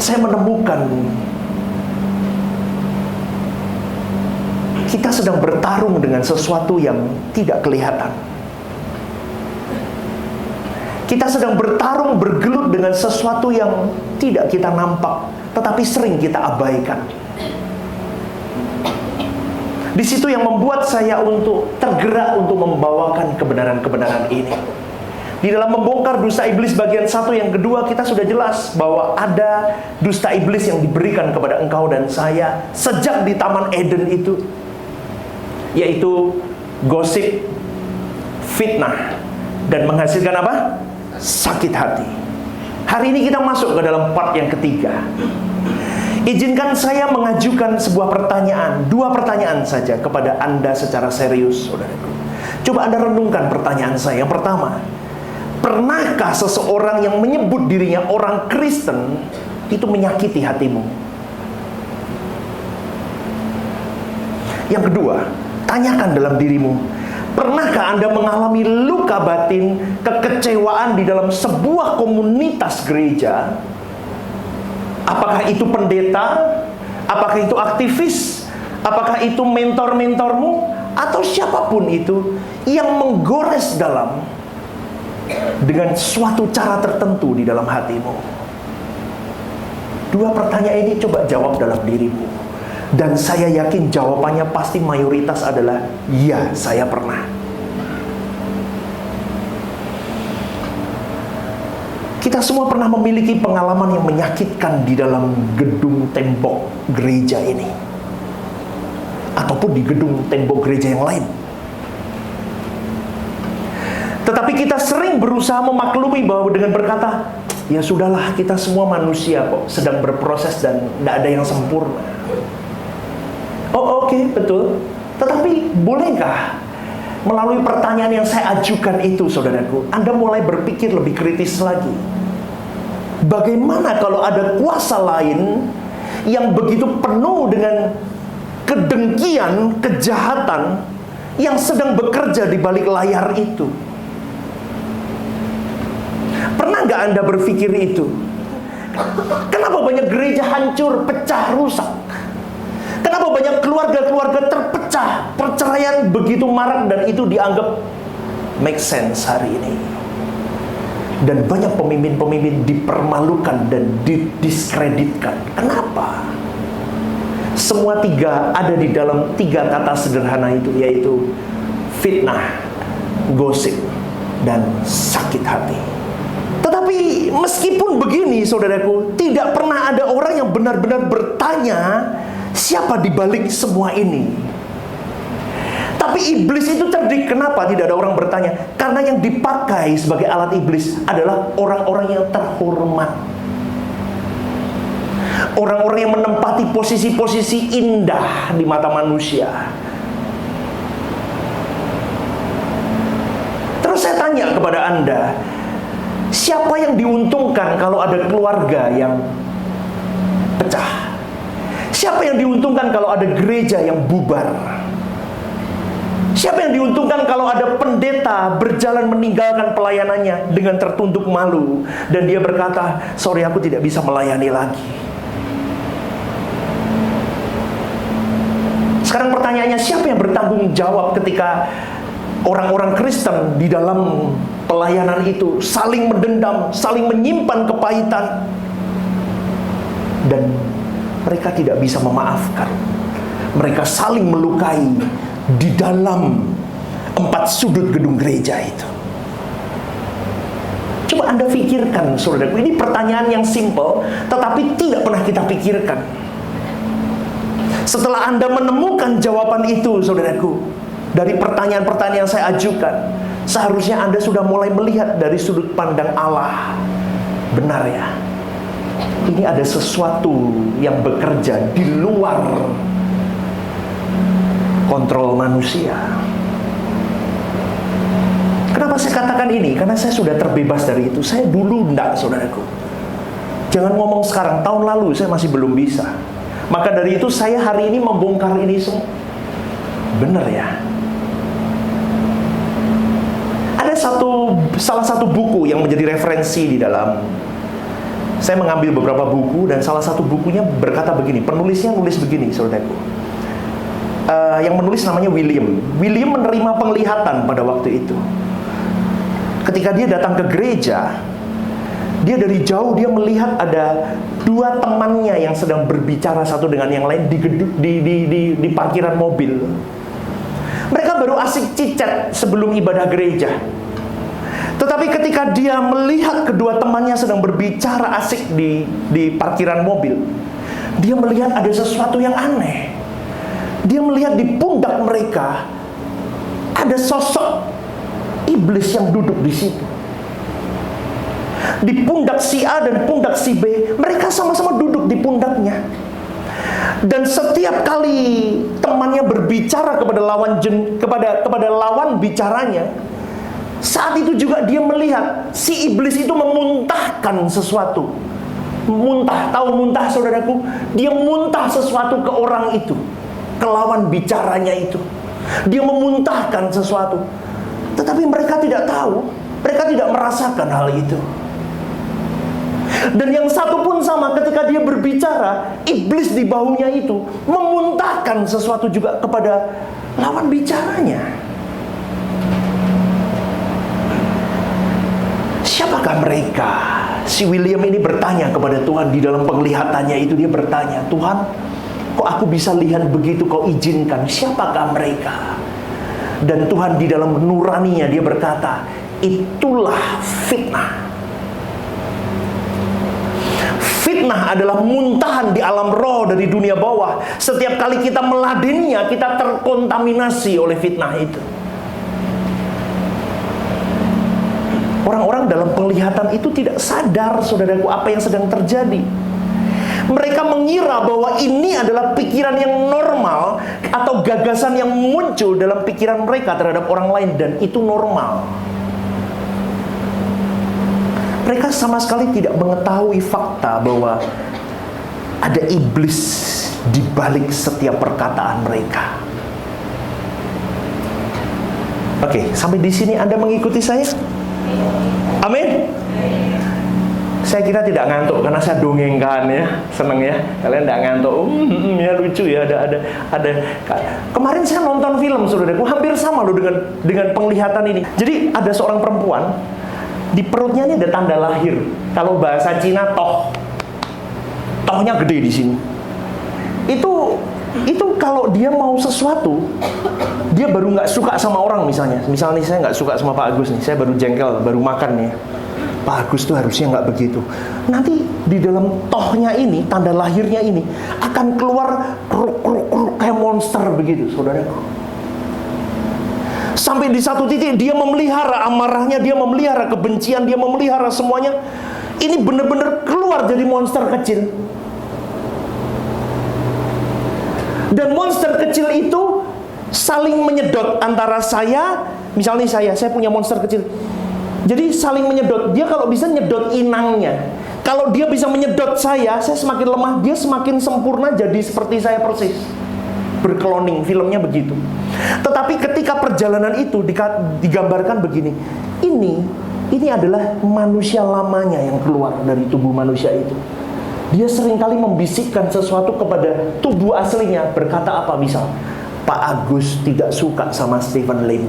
saya menemukan kita sedang bertarung dengan sesuatu yang tidak kelihatan. Kita sedang bertarung, bergelut dengan sesuatu yang tidak kita nampak, tetapi sering kita abaikan. Di situ yang membuat saya untuk tergerak untuk membawakan kebenaran-kebenaran ini. Di dalam membongkar dusta iblis bagian 1 yang kedua, kita sudah jelas bahwa ada dusta iblis yang diberikan kepada engkau dan saya sejak di Taman Eden itu, yaitu gosip, fitnah, dan menghasilkan apa? Sakit hati. Hari ini kita masuk ke dalam part yang ketiga. Izinkan saya mengajukan sebuah pertanyaan, 2 pertanyaan saja kepada Anda secara serius, saudaraku. Coba Anda renungkan pertanyaan saya. Yang pertama, pernahkah seseorang yang menyebut dirinya orang Kristen itu menyakiti hatimu? Yang kedua, tanyakan dalam dirimu, pernahkah Anda mengalami luka batin, kekecewaan di dalam sebuah komunitas gereja? Apakah itu pendeta? Apakah itu aktivis? Apakah itu mentor-mentormu? Atau siapapun itu yang menggores dalam dengan suatu cara tertentu di dalam hatimu? 2 pertanyaan ini coba jawab dalam dirimu. Dan saya yakin jawabannya pasti mayoritas adalah iya, saya pernah. Kita semua pernah memiliki pengalaman yang menyakitkan di dalam gedung tembok gereja ini, ataupun di gedung tembok gereja yang lain. Tetapi kita sering berusaha memaklumi bahwa dengan berkata, ya sudahlah, kita semua manusia kok, sedang berproses dan tidak ada yang sempurna. Oh oke, betul. Tetapi bolehkah melalui pertanyaan yang saya ajukan itu, saudaraku, Anda mulai berpikir lebih kritis lagi? Bagaimana kalau ada kuasa lain yang begitu penuh dengan kedengkian, kejahatan yang sedang bekerja di balik layar itu? Pernah nggak Anda berpikir itu? Kenapa banyak gereja hancur, pecah, rusak? Kenapa banyak keluarga-keluarga terpecah, perceraian begitu marak dan itu dianggap make sense hari ini? Dan banyak pemimpin-pemimpin dipermalukan dan didiskreditkan. Kenapa? Semua 3 ada di dalam 3 kata sederhana itu, yaitu fitnah, gosip, dan sakit hati. Tetapi meskipun begini, saudaraku, tidak pernah ada orang yang benar-benar bertanya siapa di balik semua ini. Tapi iblis itu cerdik. Kenapa tidak ada orang bertanya? Karena yang dipakai sebagai alat iblis adalah orang-orang yang terhormat, orang-orang yang menempati posisi-posisi indah di mata manusia. Terus saya tanya kepada Anda, siapa yang diuntungkan kalau ada keluarga yang pecah? Siapa yang diuntungkan kalau ada gereja yang bubar? Siapa yang diuntungkan kalau ada pendeta berjalan meninggalkan pelayanannya dengan tertunduk malu dan dia berkata, sorry, aku tidak bisa melayani lagi? Sekarang pertanyaannya, siapa yang bertanggung jawab ketika orang-orang Kristen di dalam pelayanan itu saling mendendam, saling menyimpan kepahitan, dan mereka tidak bisa memaafkan? Mereka saling melukai di dalam 4 sudut gedung gereja itu. Coba Anda pikirkan, saudaraku, ini pertanyaan yang simple tetapi tidak pernah kita pikirkan. Setelah Anda menemukan jawaban itu, saudaraku, dari pertanyaan-pertanyaan yang saya ajukan, seharusnya Anda sudah mulai melihat dari sudut pandang Allah. Benar ya, ini ada sesuatu yang bekerja di luar kontrol manusia. Kenapa saya katakan ini? Karena saya sudah terbebas dari itu. Saya dulu enggak, saudaraku. Jangan ngomong sekarang, tahun lalu saya masih belum bisa. Maka dari itu saya hari ini membongkar ini semua. Benar ya? Ada salah satu buku yang menjadi referensi di dalam Saya mengambil beberapa buku dan salah satu bukunya berkata begini, penulisnya nulis begini, saudaraku. Yang menulis namanya William. William menerima penglihatan pada waktu itu. Ketika dia datang ke gereja, dia dari jauh dia melihat ada dua temannya yang sedang berbicara satu dengan yang lain di parkiran mobil. Mereka baru asik cicat sebelum ibadah gereja. Tetapi ketika dia melihat kedua temannya sedang berbicara asik di parkiran mobil, dia melihat ada sesuatu yang aneh. Dia melihat di pundak mereka ada sosok iblis yang duduk di situ. Di pundak si A dan pundak si B, mereka sama-sama duduk di pundaknya. Dan setiap kali temannya berbicara kepada lawan bicaranya, saat itu juga dia melihat si iblis itu memuntahkan sesuatu. Muntah, tahu muntah saudaraku? Dia muntah sesuatu ke orang itu, ke lawan bicaranya itu. Dia memuntahkan sesuatu. Tetapi mereka tidak tahu, mereka tidak merasakan hal itu. Dan yang satu pun sama, ketika dia berbicara, iblis di bahunya itu memuntahkan sesuatu juga kepada lawan bicaranya. Siapakah mereka? Si William ini bertanya kepada Tuhan di dalam penglihatannya itu. Dia bertanya, Tuhan, kok aku bisa lihat begitu, kau izinkan? Siapakah mereka? Dan Tuhan di dalam nuraninya dia berkata, itulah fitnah. Fitnah adalah muntahan di alam roh dari dunia bawah. Setiap kali kita meladeninya, kita terkontaminasi oleh fitnah itu. Orang-orang dalam penglihatan itu tidak sadar, saudaraku, apa yang sedang terjadi. Mereka mengira bahwa ini adalah pikiran yang normal atau gagasan yang muncul dalam pikiran mereka terhadap orang lain, dan itu normal. Mereka sama sekali tidak mengetahui fakta bahwa ada iblis di balik setiap perkataan mereka. Oke, sampai di sini Anda mengikuti saya? Amin. Saya kira tidak ngantuk karena saya dongengkan ya, seneng ya. Kalian tidak ngantuk, ya lucu ya. Ada. Kemarin saya nonton film, saudaraku, hampir sama loh dengan penglihatan ini. Jadi ada seorang perempuan, di perutnya ini ada tanda lahir. Kalau bahasa Cina tohnya gede di sini. Itu kalau dia mau sesuatu, dia baru nggak suka sama orang misalnya. Misalnya saya nggak suka sama Pak Agus nih, saya baru jengkel, baru makan nih. Pak Agus tuh harusnya nggak begitu. Nanti di dalam tohnya ini, tanda lahirnya ini akan keluar kruk kayak monster begitu, saudaraku. Sampai di satu titik dia memelihara amarahnya, dia memelihara kebencian, dia memelihara semuanya. Ini benar-benar keluar jadi monster kecil. Dan monster kecil itu saling menyedot antara saya, misalnya saya punya monster kecil. Jadi saling menyedot. Dia kalau bisa nyedot inangnya. Kalau dia bisa menyedot saya semakin lemah, dia semakin sempurna jadi seperti saya persis. Berkloning, filmnya begitu. Tetapi ketika perjalanan itu digambarkan begini, ini adalah manusia lamanya yang keluar dari tubuh manusia itu. Dia seringkali membisikkan sesuatu kepada tubuh aslinya, berkata apa misal, Pak Agus tidak suka sama Stephen Lim.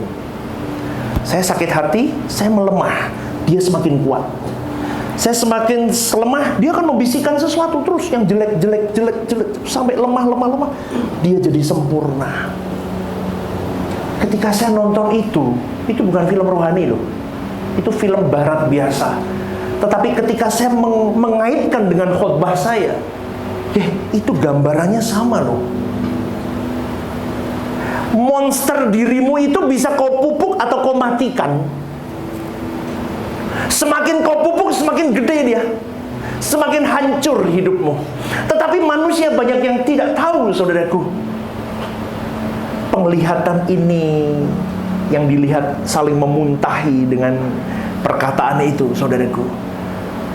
Saya sakit hati, saya melemah, dia semakin kuat. Saya semakin lemah, dia akan membisikkan sesuatu terus yang jelek sampai lemah. Dia jadi sempurna. Ketika saya nonton itu bukan film rohani loh. Itu film barat biasa. Tetapi ketika saya mengaitkan dengan khotbah saya, itu gambarannya sama loh. Monster dirimu itu bisa kau pupuk atau kau matikan. Semakin kau pupuk, semakin gede dia. Semakin hancur hidupmu. Tetapi manusia banyak yang tidak tahu, saudaraku. Penglihatan ini yang dilihat saling memuntahi dengan perkataan itu, saudaraku.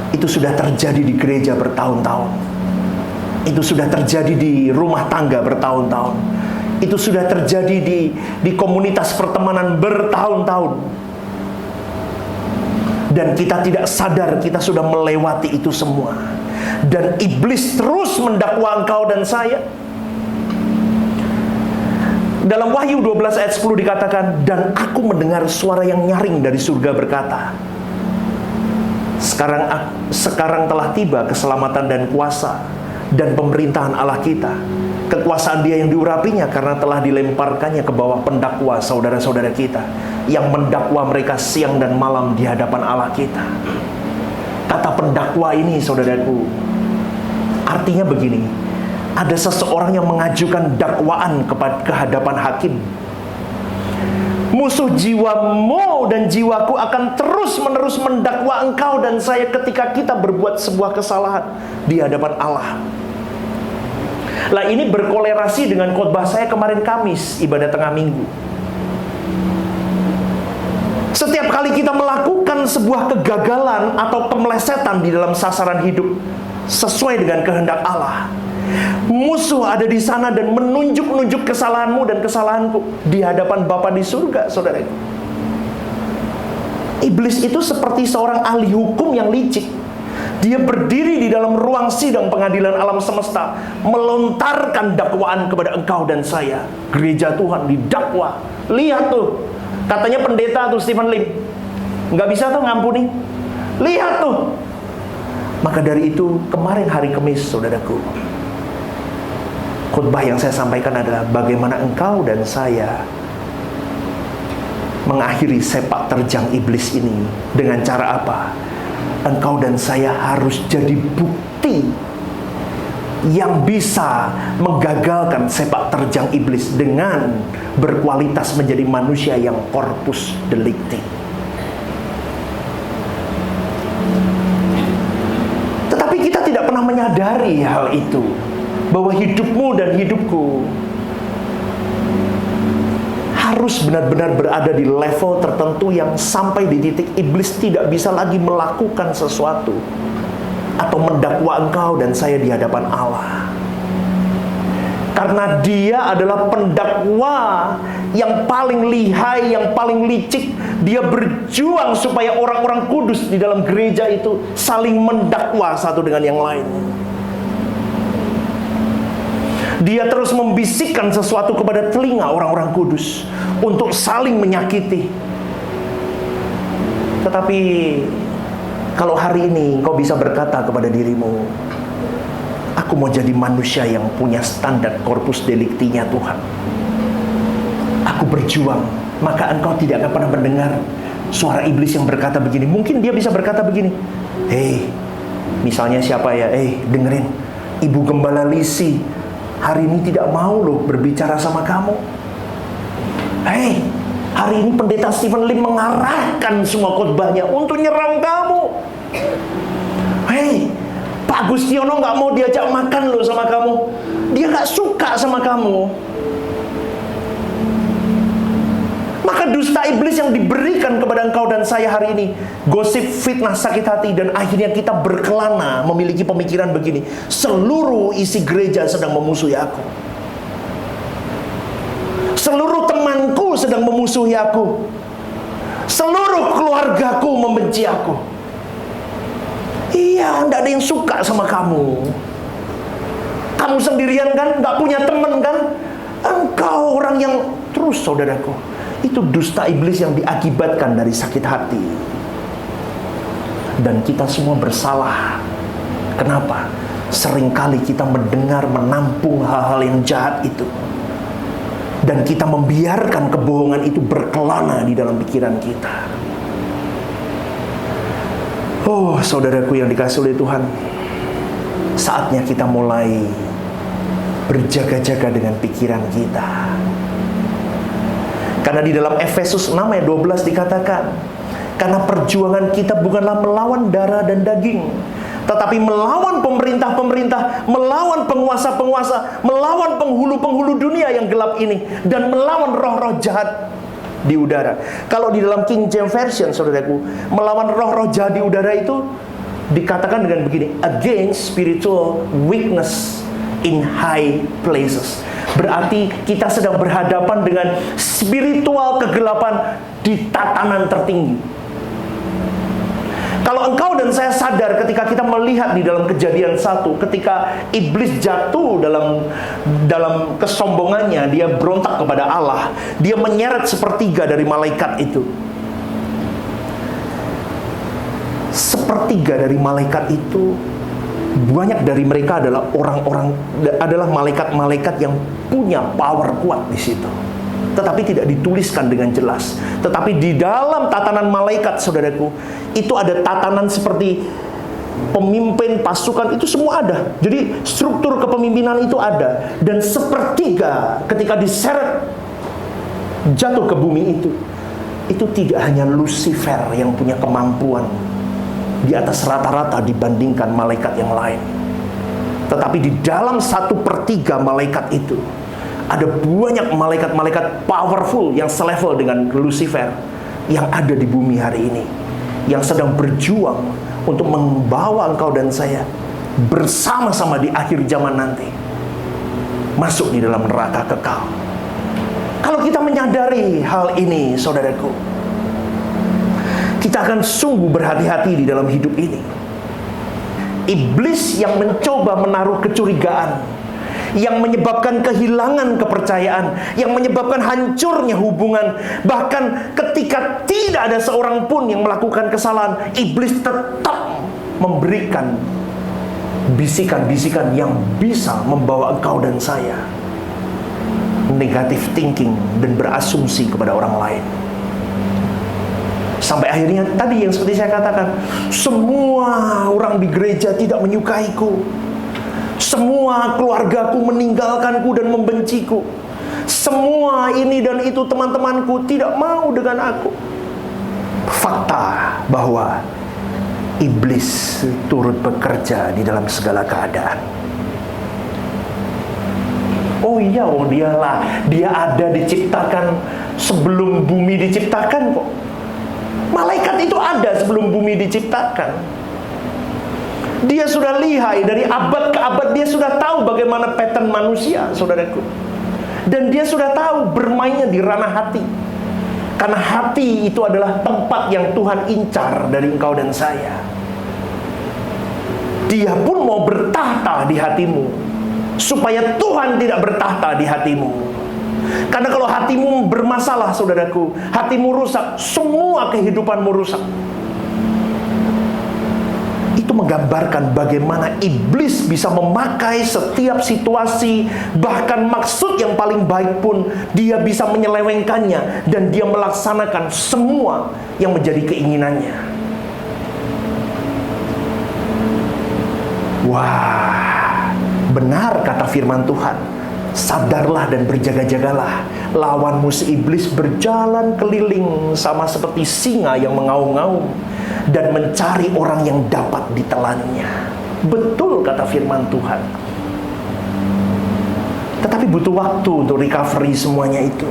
Itu sudah terjadi di gereja bertahun-tahun. Itu sudah terjadi di rumah tangga bertahun-tahun. Itu sudah terjadi di komunitas pertemanan bertahun-tahun. Dan kita tidak sadar kita sudah melewati itu semua. Dan iblis terus mendakwa engkau dan saya. Dalam Wahyu 12 ayat 10 dikatakan, dan aku mendengar suara yang nyaring dari surga berkata, sekarang telah tiba keselamatan dan kuasa dan pemerintahan Allah kita. Kekuasaan Dia yang diurapinya karena telah dilemparkannya ke bawah pendakwa saudara-saudara kita yang mendakwa mereka siang dan malam di hadapan Allah kita. Kata pendakwa ini, saudaraku, artinya begini: ada seseorang yang mengajukan dakwaan ke hadapan hakim. Musuh jiwamu dan jiwaku akan terus-menerus mendakwa engkau dan saya ketika kita berbuat sebuah kesalahan di hadapan Allah. Lah, ini berkolerasi dengan khotbah saya kemarin Kamis, ibadah tengah minggu. Setiap kali kita melakukan sebuah kegagalan atau kemelesetan di dalam sasaran hidup sesuai dengan kehendak Allah, musuh ada di sana dan menunjuk-nunjuk kesalahanmu dan kesalahanku di hadapan Bapa di surga, saudara. Iblis itu seperti seorang ahli hukum yang licik. Dia berdiri di dalam ruang sidang pengadilan alam semesta, melontarkan dakwaan kepada engkau dan saya. Gereja Tuhan didakwa. Lihat tuh, katanya pendeta tuh Stephen Lim nggak bisa tuh ngampuni. Lihat tuh. Maka dari itu kemarin hari Kamis, saudaraku, khotbah yang saya sampaikan adalah bagaimana engkau dan saya mengakhiri sepak terjang iblis ini. Dengan cara apa? Engkau dan saya harus jadi bukti yang bisa menggagalkan sepak terjang iblis dengan berkualitas menjadi manusia yang corpus delicti. Tetapi kita tidak pernah menyadari hal itu, bahwa hidupmu dan hidupku harus benar-benar berada di level tertentu yang sampai di titik iblis tidak bisa lagi melakukan sesuatu atau mendakwa engkau dan saya di hadapan Allah. Karena dia adalah pendakwa yang paling lihai, yang paling licik. Dia berjuang supaya orang-orang kudus di dalam gereja itu saling mendakwa satu dengan yang lain. Dia terus membisikkan sesuatu kepada telinga orang-orang kudus untuk saling menyakiti. Tetapi kalau hari ini engkau bisa berkata kepada dirimu, aku mau jadi manusia yang punya standar corpus delictinya Tuhan. Aku berjuang, maka engkau tidak akan pernah mendengar suara iblis yang berkata begini. Mungkin dia bisa berkata begini, hei, misalnya siapa ya, dengerin, Ibu Gembala Lisi hari ini tidak mau loh berbicara sama kamu. Hei, hari ini pendeta Stephen Lim mengarahkan semua khotbahnya untuk nyerang kamu. Hei, Pak Agustiono gak mau diajak makan loh sama kamu. Dia gak suka sama kamu. Maka dusta iblis yang diberikan kepada engkau dan saya hari ini, gosip, fitnah, sakit hati, dan akhirnya kita berkelana memiliki pemikiran begini, seluruh isi gereja sedang memusuhi aku, seluruh temanku sedang memusuhi aku, seluruh keluargaku membenci aku. Iya, tidak ada yang suka sama kamu. Kamu sendirian kan, gak punya teman kan. Engkau orang yang, terus saudaraku, itu dusta iblis yang diakibatkan dari sakit hati. Dan kita semua bersalah. Kenapa? Seringkali kita mendengar, menampung hal-hal yang jahat itu, dan kita membiarkan kebohongan itu berkelana di dalam pikiran kita. Oh, saudaraku yang dikasihi oleh Tuhan, saatnya kita mulai berjaga-jaga dengan pikiran kita. Karena di dalam Efesus 6 ayat 12 dikatakan, karena perjuangan kita bukanlah melawan darah dan daging, tetapi melawan pemerintah-pemerintah, melawan penguasa-penguasa, melawan penghulu-penghulu dunia yang gelap ini, dan melawan roh-roh jahat di udara. Kalau di dalam King James Version, saudaraku, melawan roh-roh jahat di udara itu dikatakan dengan begini, against spiritual weakness in high places. Berarti kita sedang berhadapan dengan spiritual kegelapan di tatanan tertinggi. Kalau engkau dan saya sadar ketika kita melihat di dalam Kejadian 1, ketika iblis jatuh dalam kesombongannya, dia berontak kepada Allah, dia menyeret sepertiga dari malaikat itu. Sepertiga dari malaikat itu, banyak dari mereka adalah malaikat-malaikat yang punya power kuat di situ. Tetapi tidak dituliskan dengan jelas. Tetapi di dalam tatanan malaikat, saudaraku, itu ada tatanan seperti pemimpin pasukan, itu semua ada. Jadi struktur kepemimpinan itu ada. Dan sepertiga ketika diseret jatuh ke bumi itu tidak hanya Lucifer yang punya kemampuan di atas rata-rata dibandingkan malaikat yang lain. Tetapi di dalam 1/3 malaikat itu ada banyak malaikat-malaikat powerful yang selevel dengan Lucifer yang ada di bumi hari ini, yang sedang berjuang untuk membawa engkau dan saya bersama-sama di akhir zaman nanti masuk di dalam neraka kekal. Kalau kita menyadari hal ini, saudaraku, kita akan sungguh berhati-hati di dalam hidup ini. Iblis yang mencoba menaruh kecurigaan, yang menyebabkan kehilangan kepercayaan, yang menyebabkan hancurnya hubungan. Bahkan ketika tidak ada seorang pun yang melakukan kesalahan, iblis tetap memberikan bisikan-bisikan yang bisa membawa engkau dan saya negative thinking dan berasumsi kepada orang lain. Sampai akhirnya tadi yang seperti saya katakan, semua orang di gereja tidak menyukaiku, semua keluargaku meninggalkanku dan membenciku, semua ini dan itu teman-temanku tidak mau dengan aku. Fakta bahwa iblis turut bekerja di dalam segala keadaan. Oh iya, dia ada diciptakan sebelum bumi diciptakan kok. Malaikat itu ada sebelum bumi diciptakan. Dia sudah lihai, dari abad ke abad dia sudah tahu bagaimana pattern manusia, saudaraku. Dan dia sudah tahu bermainnya di ranah hati. Karena hati itu adalah tempat yang Tuhan incar dari engkau dan saya. Dia pun mau bertahta di hatimu, supaya Tuhan tidak bertahta di hatimu. Karena kalau hatimu bermasalah, saudaraku, hatimu rusak, semua kehidupanmu rusak. Itu menggambarkan bagaimana iblis bisa memakai setiap situasi, bahkan maksud yang paling baik pun dia bisa menyelewengkannya, dan dia melaksanakan semua yang menjadi keinginannya. Wah, benar kata firman Tuhan. Sadarlah dan berjaga-jagalah. Lawanmu si iblis berjalan keliling sama seperti singa yang mengaum-ngaum dan mencari orang yang dapat ditelannya. Betul kata firman Tuhan. Tetapi butuh waktu untuk recovery semuanya itu.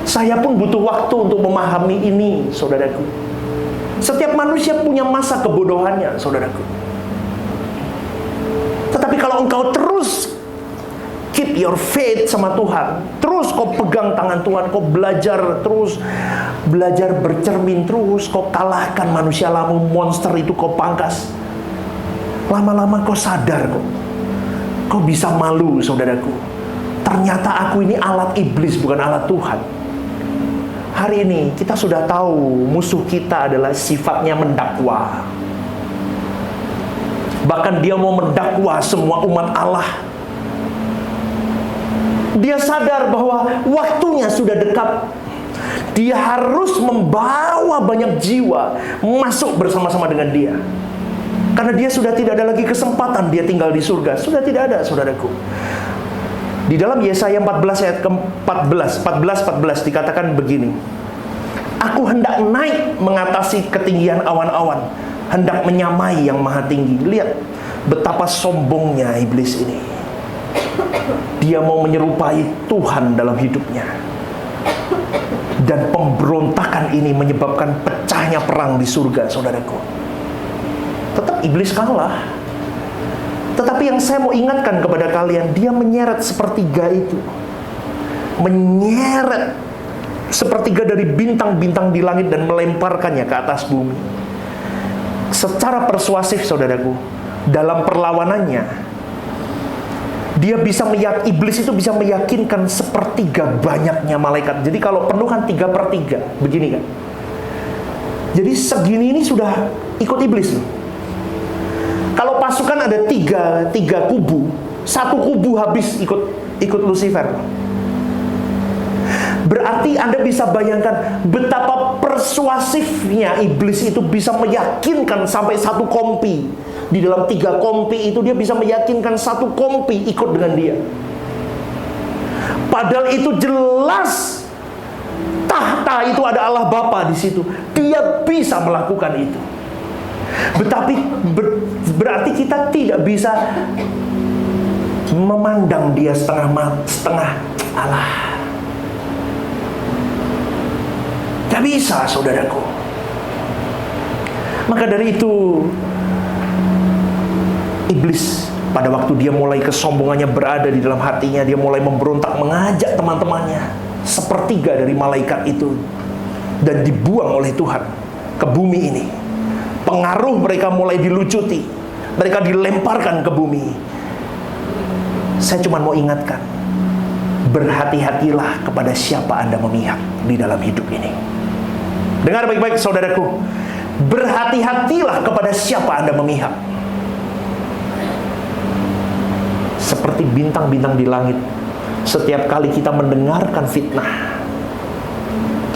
Saya pun butuh waktu untuk memahami ini, saudaraku. Setiap manusia punya masa kebodohannya, saudaraku. Tetapi kalau engkau terus keep your faith sama Tuhan, terus kau pegang tangan Tuhan, kau belajar terus, belajar bercermin terus, kau kalahkan manusia lama, monster itu kau pangkas. Lama-lama kau sadar kau bisa malu, saudaraku. Ternyata aku ini alat iblis, bukan alat Tuhan. Hari ini kita sudah tahu musuh kita adalah sifatnya mendakwa. Bahkan dia mau mendakwa semua umat Allah. Dia sadar bahwa waktunya sudah dekat. Dia harus membawa banyak jiwa masuk bersama-sama dengan dia. Karena dia sudah tidak ada lagi kesempatan dia tinggal di surga. Sudah tidak ada, saudaraku. Di dalam Yesaya 14 ayat ke-14 dikatakan begini. Aku hendak naik mengatasi ketinggian awan-awan, hendak menyamai yang maha tinggi. Lihat betapa sombongnya iblis ini. Dia mau menyerupai Tuhan dalam hidupnya. Dan pemberontakan ini menyebabkan pecahnya perang di surga, saudaraku. Tetap iblis kalah. Tetapi yang saya mau ingatkan kepada kalian, dia menyeret sepertiga itu. Menyeret sepertiga dari bintang-bintang di langit dan melemparkannya ke atas bumi. secara persuasif, saudaraku, dalam perlawanannya, iblis itu bisa meyakinkan sepertiga banyaknya malaikat. Jadi kalau penuh kan 3/3, begini kan. Jadi segini ini sudah ikut iblis loh. Kalau pasukan ada tiga kubu, satu kubu habis ikut Lucifer. Berarti Anda bisa bayangkan betapa persuasifnya iblis itu bisa meyakinkan sampai satu kompi. Di dalam 3 kompi itu dia bisa meyakinkan satu kompi ikut dengan dia. Padahal itu jelas tahta itu ada Allah Bapa di situ. Dia bisa melakukan itu. Berarti kita tidak bisa memandang dia setengah Allah. Gak bisa, saudaraku. Maka dari itu, iblis pada waktu dia mulai kesombongannya berada di dalam hatinya, dia mulai memberontak, mengajak teman-temannya, sepertiga dari malaikat itu, dan dibuang oleh Tuhan ke bumi ini. Pengaruh mereka mulai dilucuti, mereka dilemparkan ke bumi. Saya cuma mau ingatkan, berhati-hatilah kepada siapa Anda memihak di dalam hidup ini. Dengar baik-baik, saudaraku, berhati-hatilah kepada siapa Anda memihak. Seperti bintang-bintang di langit, setiap kali kita mendengarkan fitnah,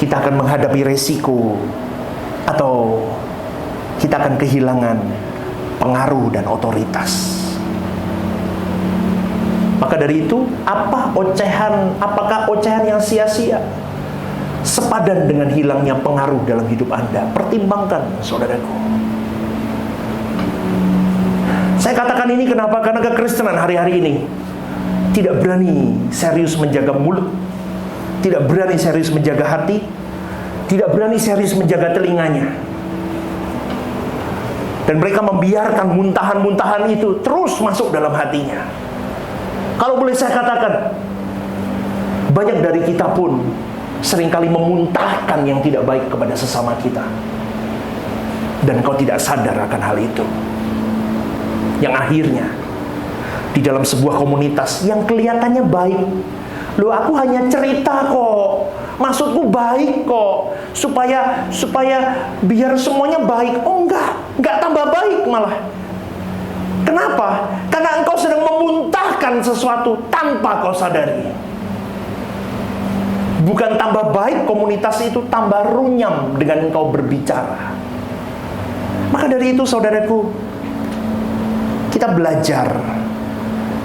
kita akan menghadapi resiko, atau kita akan kehilangan pengaruh dan otoritas. Maka dari itu, apakah ocehan yang sia-sia sepadan dengan hilangnya pengaruh dalam hidup Anda? Pertimbangkan, saudaraku. Saya katakan ini kenapa? Karena kekristenan hari-hari ini tidak berani serius menjaga mulut, tidak berani serius menjaga hati, tidak berani serius menjaga telinganya. Dan mereka membiarkan muntahan-muntahan itu terus masuk dalam hatinya. Kalau boleh saya katakan, banyak dari kita pun seringkali memuntahkan yang tidak baik kepada sesama kita, dan kau tidak sadar akan hal itu. Yang akhirnya di dalam sebuah komunitas yang kelihatannya baik, loh aku hanya cerita kok, maksudku baik kok, supaya biar semuanya baik. Oh enggak tambah baik malah. Kenapa? Karena engkau sedang memuntahkan sesuatu tanpa kau sadari. Bukan tambah baik komunitas itu, tambah runyam dengan engkau berbicara. Maka dari itu, saudaraku, kita belajar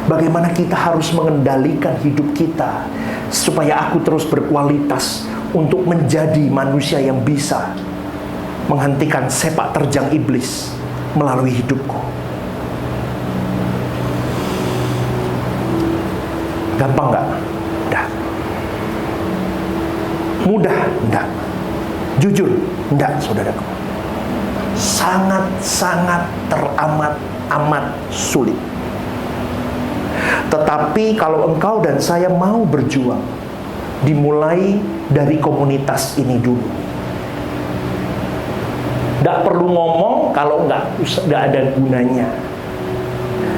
bagaimana kita harus mengendalikan hidup kita supaya aku terus berkualitas untuk menjadi manusia yang bisa menghentikan sepak terjang iblis melalui hidupku. Gampang nggak? Enggak. Mudah? Enggak. Jujur? Enggak, saudaraku. Sangat-sangat teramat sulit. Tetapi kalau engkau dan saya mau berjuang, dimulai dari komunitas ini dulu. Nggak perlu ngomong kalau nggak ada gunanya.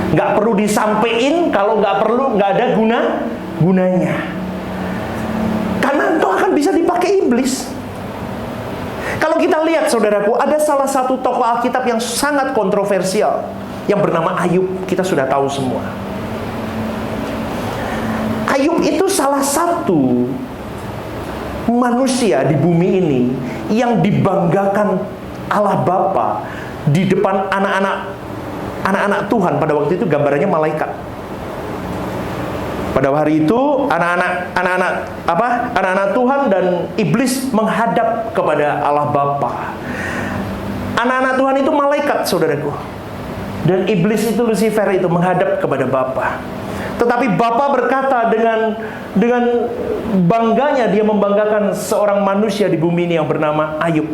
Nggak perlu disampaikan kalau nggak ada gunanya. Karena engkau akan bisa dipakai iblis. Kalau kita lihat, saudaraku, ada salah satu tokoh Alkitab yang sangat kontroversial yang bernama Ayub. Kita sudah tahu semua. Ayub itu salah satu manusia di bumi ini yang dibanggakan Allah Bapa di depan anak-anak Tuhan. Pada waktu itu gambarannya malaikat. Pada hari itu anak-anak Tuhan dan iblis menghadap kepada Allah Bapa. Anak-anak Tuhan itu malaikat, saudaraku. Dan iblis itu, Lucifer itu, menghadap kepada Bapa. Tetapi Bapa berkata dengan bangganya, dia membanggakan seorang manusia di bumi ini yang bernama Ayub.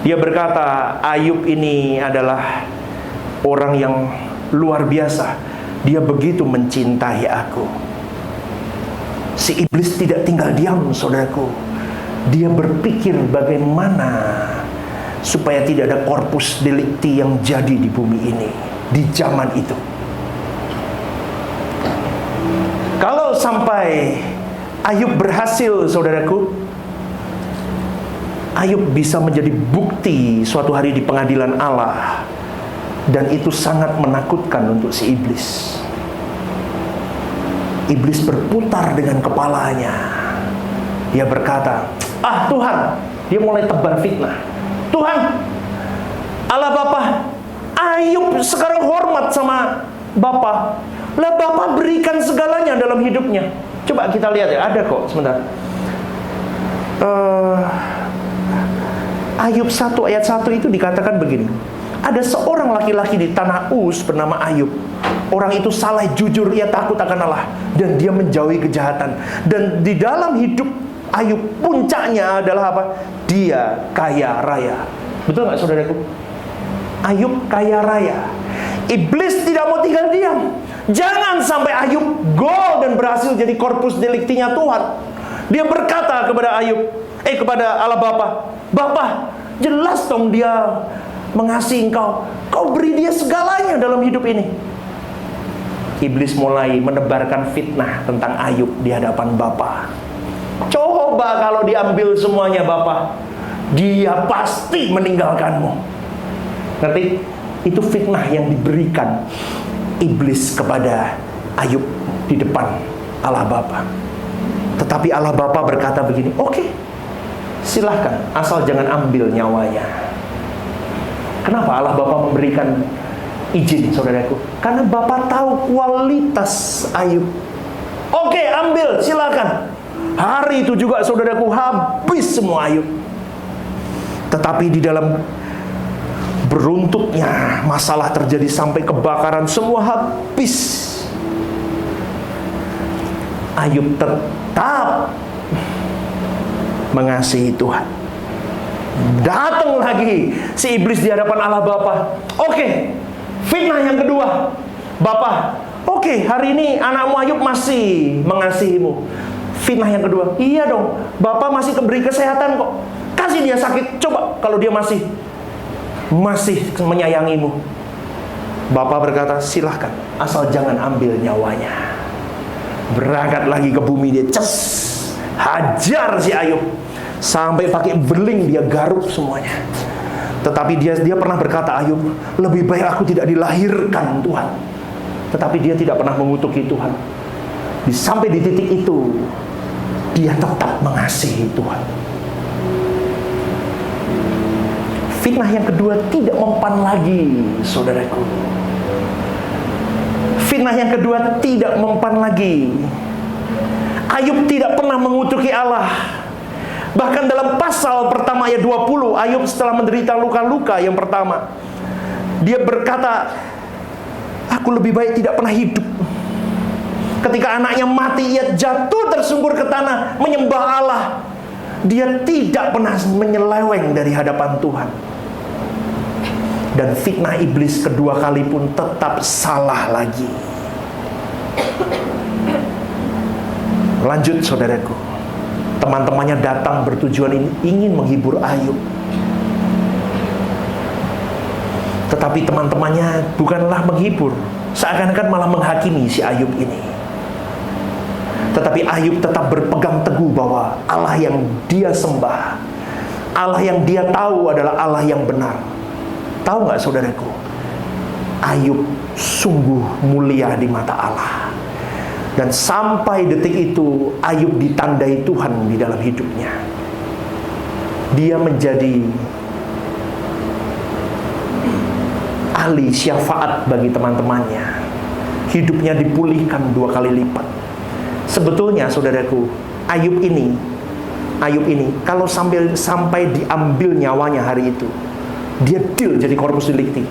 Dia berkata, Ayub ini adalah orang yang luar biasa. Dia begitu mencintai aku. Si iblis tidak tinggal diam, saudaraku. Dia berpikir bagaimana supaya tidak ada corpus delicti yang jadi di bumi ini di zaman itu. Kalau sampai Ayub berhasil, saudaraku, Ayub bisa menjadi bukti suatu hari di pengadilan Allah, dan itu sangat menakutkan untuk si iblis. Iblis berputar dengan kepalanya. Dia berkata, Tuhan, dia mulai tebar fitnah. Tuhan, Allah Bapa, Ayub sekarang hormat sama Bapa. Lah Bapa berikan segalanya dalam hidupnya. Coba kita lihat ya, ada kok, sebentar. Ayub 1 ayat 1 itu dikatakan begini. Ada seorang laki-laki di tanah Uz bernama Ayub. Orang itu saleh, jujur, ia takut akan Allah, dan dia menjauhi kejahatan. Dan di dalam hidup Ayub, puncaknya adalah apa? Dia kaya raya. Betul nggak, saudaraku? Ayub kaya raya. Iblis tidak mau tinggal diam. Jangan sampai Ayub goal dan berhasil jadi korpus deliktinya Tuhan. Dia berkata kepada Ayub, kepada Allah Bapa, Bapa, jelas dong dia mengasihi engkau. Kau beri dia segalanya dalam hidup ini. Iblis mulai menebarkan fitnah tentang Ayub di hadapan Bapa. Coba kalau diambil semuanya Bapa, dia pasti meninggalkanmu. Ngerti? Itu fitnah yang diberikan iblis kepada Ayub di depan Allah Bapa. Tetapi Allah Bapa berkata begini, oke, silahkan, asal jangan ambil nyawanya. Kenapa Allah Bapa memberikan izin, saudaraku? Karena Bapa tahu kualitas Ayub. Oke, ambil, silakan. Hari itu juga, saudaraku, habis semua Ayub. Tetapi di dalam beruntutnya masalah terjadi sampai kebakaran, semua habis. Ayub tetap mengasihi Tuhan. Datang lagi si iblis di hadapan Allah Bapa. Oke, fitnah yang kedua. Bapa, oke, hari ini anakmu Ayub masih mengasihimu. Fitnah yang kedua, iya dong, Bapa masih beri kesehatan kok. Kasih dia sakit, coba kalau dia masih menyayangimu. Bapa berkata, silahkan, asal jangan ambil nyawanya. Berangkat lagi ke bumi, dia hajar si Ayub sampai pakai beling dia garuk semuanya. Tetapi dia pernah berkata, Ayub, lebih baik aku tidak dilahirkan, Tuhan. Tetapi dia tidak pernah mengutuki Tuhan. Sampai di titik itu dia tetap mengasihi Tuhan. Fitnah yang kedua tidak mempan lagi, saudaraku. Fitnah yang kedua tidak mempan lagi. Ayub tidak pernah mengutuki Allah. Bahkan dalam pasal pertama ayat 20, Ayub setelah menderita luka-luka yang pertama, dia berkata, aku lebih baik tidak pernah hidup. Ketika anaknya mati, ia jatuh tersungkur ke tanah menyembah Allah. Dia tidak pernah menyeleweng dari hadapan Tuhan. Dan fitnah iblis kedua kali pun tetap salah lagi. Lanjut, saudaraku. Teman-temannya datang bertujuan ingin menghibur Ayub. Tetapi teman-temannya bukanlah menghibur, seakan-akan malah menghakimi si Ayub ini. Tetapi Ayub tetap berpegang teguh bahwa Allah yang dia sembah, Allah yang dia tahu adalah Allah yang benar. Tahu nggak, saudaraku? Ayub sungguh mulia di mata Allah. Dan sampai detik itu Ayub ditandai Tuhan di dalam hidupnya. Dia menjadi ahli syafaat bagi teman-temannya. Hidupnya dipulihkan 2 kali lipat. Sebetulnya, saudaraku, Ayub ini kalau sampai diambil nyawanya hari itu, dia deal jadi corpus delicti.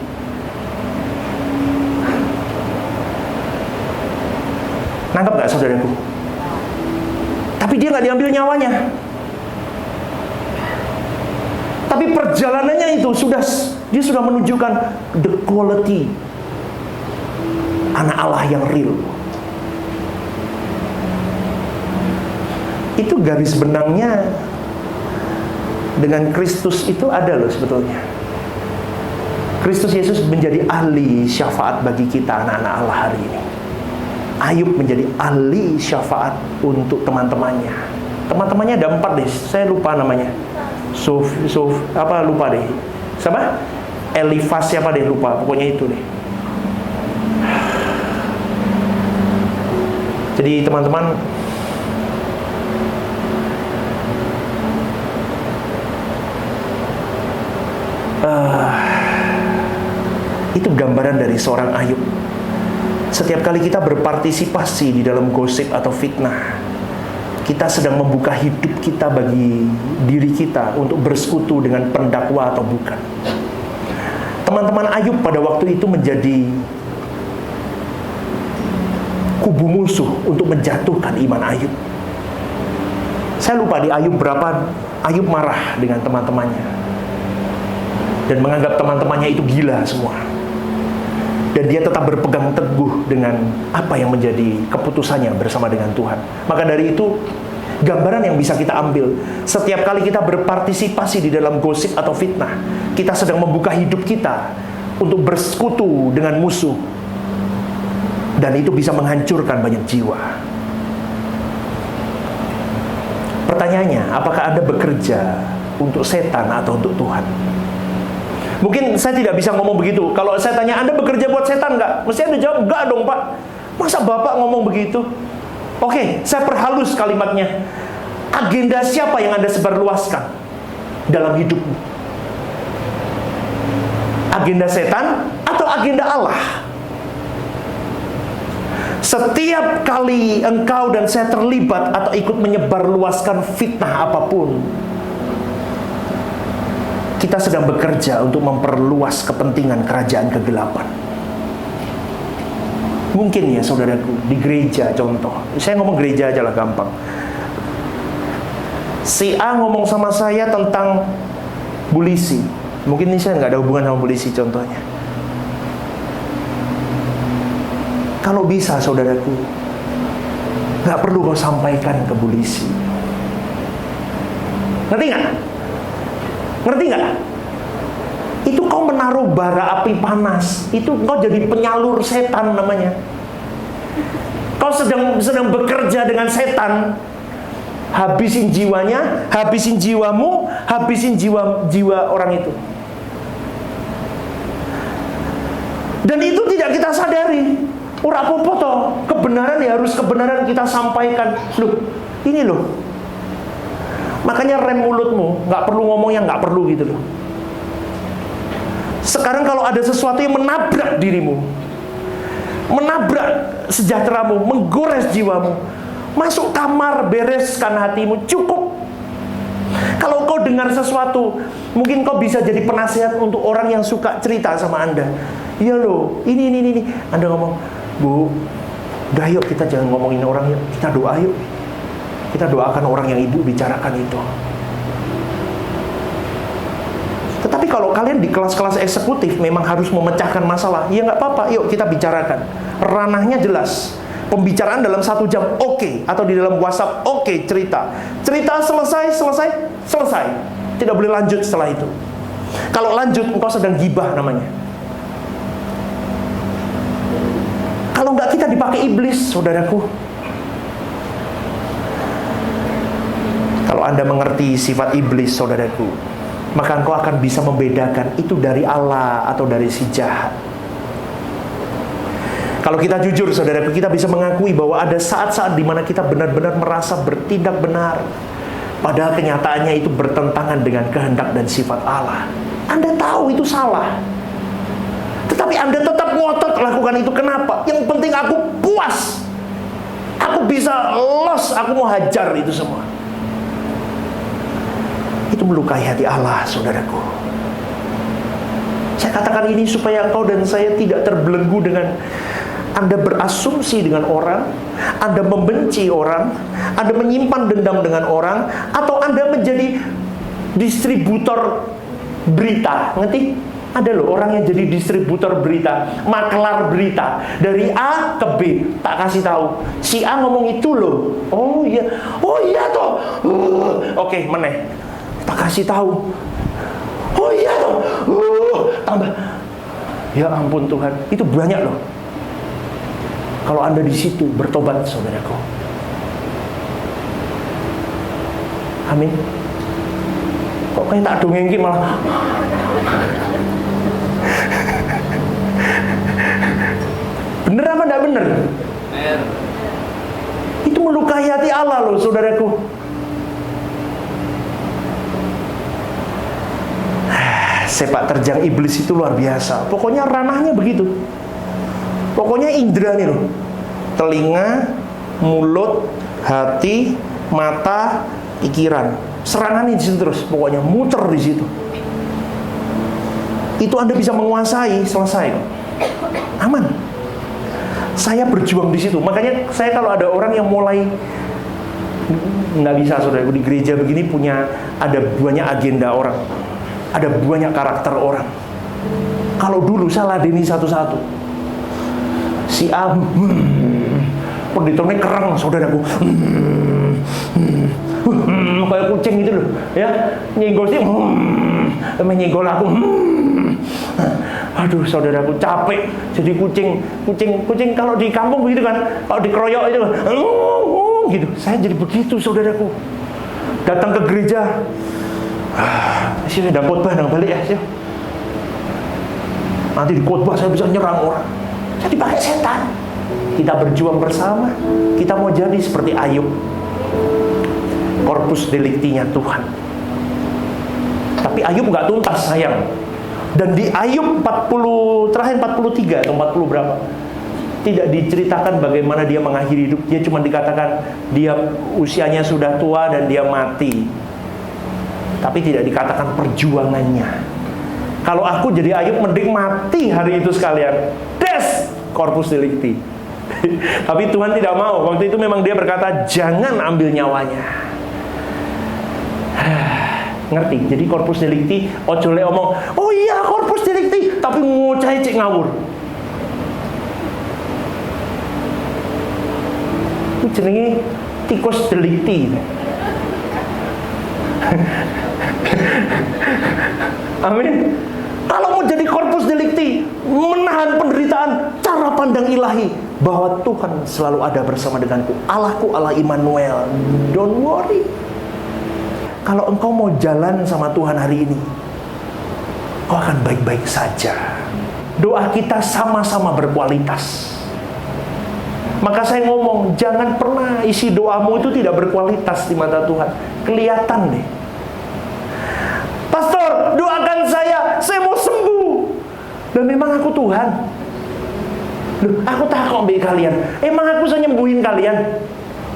Nangkep gak, saudaraku? Tapi dia gak diambil nyawanya. Tapi perjalanannya itu dia sudah menunjukkan the quality anak Allah yang real. Itu garis benangnya Dengan Kristus itu ada loh sebetulnya. Kristus Yesus menjadi ahli syafaat bagi kita anak-anak Allah hari ini. Ayub menjadi ahli syafaat untuk teman-temannya. Teman-temannya ada 4 deh, saya lupa namanya. Lupa deh. Siapa? Elifas siapa deh, lupa. Pokoknya itu deh. Jadi teman-teman, itu gambaran dari seorang Ayub. Setiap kali kita berpartisipasi di dalam gosip atau fitnah, kita sedang membuka hidup kita bagi diri kita untuk bersekutu dengan pendakwa atau bukan. Teman-teman Ayub pada waktu itu menjadi kubu musuh untuk menjatuhkan iman Ayub. Saya lupa di Ayub berapa, Ayub marah dengan teman-temannya dan menganggap teman-temannya itu gila semua. Dan dia tetap berpegang teguh dengan apa yang menjadi keputusannya bersama dengan Tuhan. Maka dari itu, gambaran yang bisa kita ambil, setiap kali kita berpartisipasi di dalam gosip atau fitnah, kita sedang membuka hidup kita untuk bersekutu dengan musuh. Dan itu bisa menghancurkan banyak jiwa. Pertanyaannya, apakah Anda bekerja untuk setan atau untuk Tuhan? Mungkin saya tidak bisa ngomong begitu. Kalau saya tanya, Anda bekerja buat setan nggak? Mesti Anda jawab, enggak dong Pak. Masa Bapak ngomong begitu? Oke, saya perhalus kalimatnya. Agenda siapa yang Anda sebarluaskan dalam hidupmu? Agenda setan atau agenda Allah? Setiap kali engkau dan saya terlibat atau ikut menyebarluaskan fitnah apapun, kita sedang bekerja untuk memperluas kepentingan kerajaan kegelapan. Mungkin ya saudaraku, di gereja contoh, saya ngomong gereja aja lah gampang. Si A ngomong sama saya tentang polisi. Mungkin ini saya nggak ada hubungan sama polisi contohnya. Kalau bisa saudaraku, nggak perlu kau sampaikan ke polisi. Ngerti nggak? Ngerti nggak? Itu kau menaruh bara api panas. Itu kau jadi penyalur setan namanya. Kau sedang bekerja dengan setan. Habisin jiwanya, habisin jiwamu, habisin jiwa orang itu. Dan itu tidak kita sadari. Ora apa-apa toh, kebenaran ya harus kebenaran kita sampaikan. Loh, ini loh. Makanya rem mulutmu, nggak perlu ngomong yang nggak perlu gitu loh. Sekarang kalau ada sesuatu yang menabrak dirimu, menabrak sejahteramu, menggores jiwamu, masuk kamar, bereskan hatimu, cukup. Kalau kau dengar sesuatu, mungkin kau bisa jadi penasihat untuk orang yang suka cerita sama Anda. Iya loh, ini. Anda ngomong, Bu, udah yuk kita jangan ngomongin orang yuk, kita doa yuk. Kita doakan orang yang ibu bicarakan itu. Tetapi kalau kalian di kelas-kelas eksekutif memang harus memecahkan masalah, ya nggak apa-apa, yuk kita bicarakan. Ranahnya jelas. Pembicaraan dalam 1 jam, oke. Atau di dalam WhatsApp, oke, cerita. Cerita selesai. Tidak boleh lanjut setelah itu. Kalau lanjut, engkau sedang gibah namanya. Kalau nggak kita dipakai iblis, saudaraku. Kalau Anda mengerti sifat iblis, saudaraku, maka engkau akan bisa membedakan itu dari Allah atau dari si jahat. Kalau kita jujur, saudaraku, kita bisa mengakui bahwa ada saat-saat di mana kita benar-benar merasa bertindak benar, padahal kenyataannya itu bertentangan dengan kehendak dan sifat Allah. Anda tahu itu salah, tetapi Anda tetap ngotot lakukan itu. Kenapa? Yang penting aku puas, aku bisa los, aku mau hajar itu semua. Itu melukai hati Allah, saudaraku. Saya katakan ini supaya engkau dan saya tidak terbelenggu dengan Anda berasumsi dengan orang, Anda membenci orang, Anda menyimpan dendam dengan orang, atau Anda menjadi distributor berita. Ngerti? Ada loh orang yang jadi distributor berita, maklar berita, dari A ke B, tak kasih tahu. Si A ngomong itu loh. Oh iya toh. Oke, meneh. Tak kasih tahu. Oh iya dong. Tambah. Ya ampun Tuhan, itu banyak loh. Kalau Anda di situ bertobat, saudaraku. Amin. Kok kayak tak dongengin malah. Bener apa enggak bener? Bener. Itu melukai hati Allah loh, saudaraku. Sepak terjang iblis itu luar biasa. Pokoknya ranahnya begitu. Pokoknya indera nih loh. Telinga, mulut, hati, mata, pikiran. Serangannya di situ terus. Pokoknya muter di situ. Itu Anda bisa menguasai, selesai. Aman. Saya berjuang di situ. Makanya saya kalau ada orang yang mulai nggak bisa, saudara, di gereja begini ada banyak agenda orang. Ada banyak karakter orang. Kalau dulu saya ladeni satu-satu. Si A, pendetanya kerang, saudaraku. Kayak kucing gitu loh, ya. Nyenggol sih, menyenggol aku. Aduh, saudaraku capek. Jadi kucing kalau di kampung begitu kan. Kalau dikeroyok itu, gitu. Saya jadi begitu, saudaraku. Datang ke gereja. Sini ada khotbah, balik ya, sih. Nanti di khotbah saya bisa nyerang orang. Jadi pakai setan. Kita berjuang bersama. Kita mau jadi seperti Ayub, korpus deliktinya Tuhan. Tapi Ayub nggak tuntas, sayang. Dan di Ayub 43 atau 40 berapa, tidak diceritakan bagaimana dia mengakhiri hidup. Dia cuma dikatakan dia usianya sudah tua dan dia mati. Tapi tidak dikatakan perjuangannya. Kalau aku jadi Ayub, mending mati hari itu sekalian. Des, corpus delicti. Tapi Tuhan tidak mau. Waktu itu memang dia berkata, jangan ambil nyawanya. Ngerti? Jadi corpus delicti, ojole omong, oh iya corpus delicti, tapi ngoceh cek ngawur. Itu jenenge tikus delicti. Amin. Kalau mau jadi korpus delikti, menahan penderitaan, cara pandang ilahi bahwa Tuhan selalu ada bersama denganku. Allahku Allah Immanuel. Don't worry. Kalau engkau mau jalan sama Tuhan hari ini, kau akan baik-baik saja. Doa kita sama-sama berkualitas. Maka saya ngomong, jangan pernah isi doamu itu tidak berkualitas di mata Tuhan. Kelihatan deh. Pastor, doakan saya mau sembuh. Dan memang aku Tuhan. Loh, aku takut ambil kalian. Emang aku bisa nyembuhin kalian?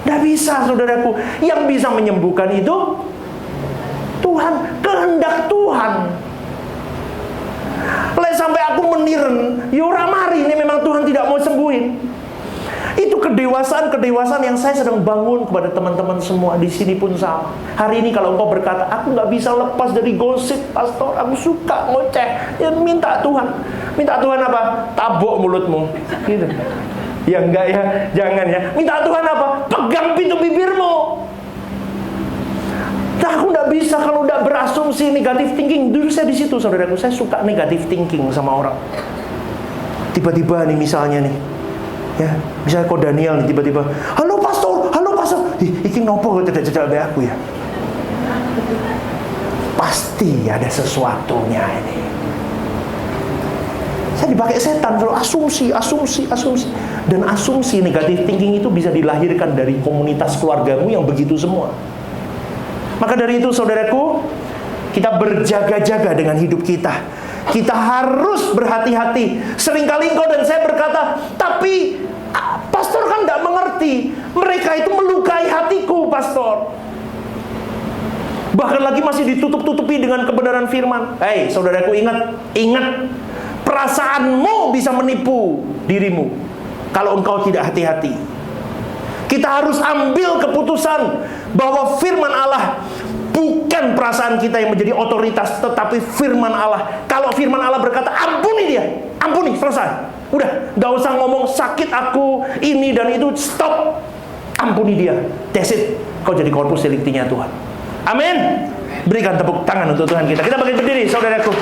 Tidak bisa, saudaraku. Yang bisa menyembuhkan itu Tuhan, kehendak Tuhan. Lalu sampai aku meniren, yura mari, ini memang Tuhan tidak mau sembuhin. Itu kedewasaan yang saya sedang bangun kepada teman-teman semua di sini pun sama. Hari ini kalau engkau berkata, aku nggak bisa lepas dari gosip, pastor, aku suka ngoceh, ya minta Tuhan apa? Tabok mulutmu, gitu. Ya enggak ya, jangan ya. Minta Tuhan apa? Pegang pintu bibirmu. Nah, aku nggak bisa kalau udah berasumsi negatif thinking. Dulu saya di situ, saudaraku, saya suka negatif thinking sama orang. Tiba-tiba nih misalnya nih. Ya, misalnya kok Daniel nih tiba-tiba, halo pastor, iki nopo tidak be aku ya. Pasti ada sesuatunya ini. Saya dipakai setan kalau asumsi. Dan asumsi negatif thinking itu bisa dilahirkan dari komunitas keluargamu yang begitu semua. Maka dari itu, saudaraku, kita berjaga-jaga dengan hidup kita. Kita harus berhati-hati. Seringkali engkau dan saya berkata, tapi pastor kan tidak mengerti. Mereka itu melukai hatiku, pastor. Bahkan lagi masih ditutup-tutupi dengan kebenaran firman. Hei, saudaraku, ingat. Perasaanmu bisa menipu dirimu kalau engkau tidak hati-hati. Kita harus ambil keputusan bahwa firman Allah bukan perasaan kita yang menjadi otoritas, tetapi firman Allah. Kalau firman Allah berkata, ampuni dia, ampuni, selesai. Udah, gak usah ngomong sakit aku, ini dan itu, stop. Ampuni dia, that's it. Kau jadi korpus deliktinya Tuhan. Amin. Berikan tepuk tangan untuk Tuhan kita. Kita bangkit berdiri, saudaraku.